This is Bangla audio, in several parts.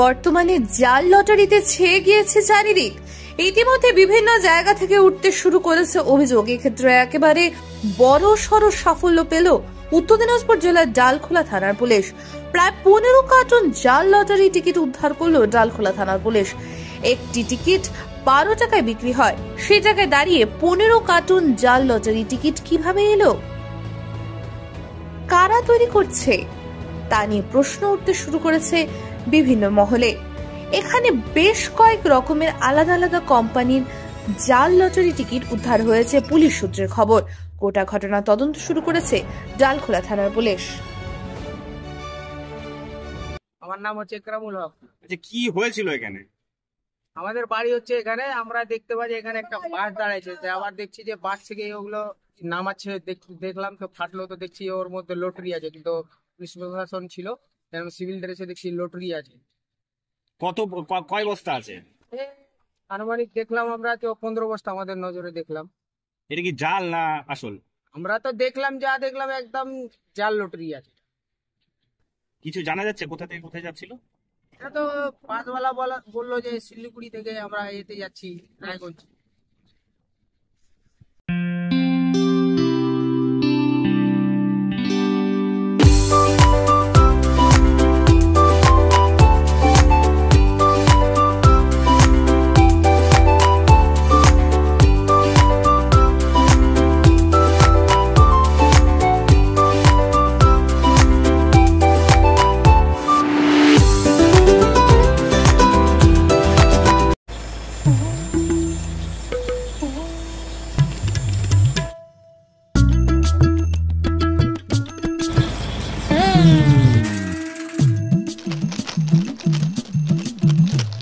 বর্তমানে জাল লটারিতে ছেয়ে গিয়েছে চারিদিক। ইতিমধ্যে বিভিন্ন জায়গা থেকে উঠতে শুরু করেছে অভিযোগ। এক্ষেত্রে একেবারে বড় সড় সাফল্য পেল উত্তর দিনাজপুর জেলার ডালখোলা থানার পুলিশ। প্রায় 15 কার্টন জাল লটারি টিকিট উদ্ধার করলো ডালখোলা থানার পুলিশ। একটি টিকিট 12 টাকায় বিক্রি হয়, সেই জায়গায় দাঁড়িয়ে 15 কার্টন জাল লটারি টিকিট কিভাবে এলো, কারা তৈরি করছে তা নিয়ে প্রশ্ন উঠতে শুরু করেছে বিভিন্ন মহলে। এখানে বেশ কয়েক রকমের আলাদা আলাদা কোম্পানির জাল লটারি টিকিট উদ্ধার হয়েছে পুলিশ সূত্রের খবর। গোটা ঘটনা তদন্ত শুরু করেছে ডালখোলা থানার পুলিশ। আমার নাম হচ্ছে একরামুল হক। আচ্ছা, কি হয়েছিল এখানে? আমাদের বাড়ি হচ্ছে এখানে, আমরা দেখতে পাচ্ছি এখানে একটা বাস দাঁড়াইছে, আবার দেখছি যে বাস থেকে ওগুলো নামাচ্ছে, দেখলাম তো ফাটলো, তো দেখছি ওর মধ্যে লটারি আছে, কিন্তু পুলিশ প্রশাসন ছিল, সিভিল ড্রেসে দেখছি লটারি আছে। কয় বস্তা আছে? আনুমানিক দেখলাম আমরা তো 15 বস্তা আমাদের নজরে দেখলাম। এটা কি জাল না আসল? আমরা তো দেখলাম, যা দেখলাম একদম জাল লটারি আছে। কিছু জানা যাচ্ছে কোথা থেকে কোথায় যাচ্ছিল? এটা তো বাসওয়ালা বললো যে শিলিগুড়ি থেকে আমরা এতে যাচ্ছি রায়গঞ্জ।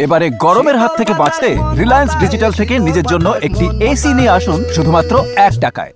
এবারে গরমের হাত থেকে বাঁচতে রিলায়েন্স ডিজিটাল থেকে নিজের জন্য একটি এসি নিয়ে আসুন শুধুমাত্র 1 টাকায়।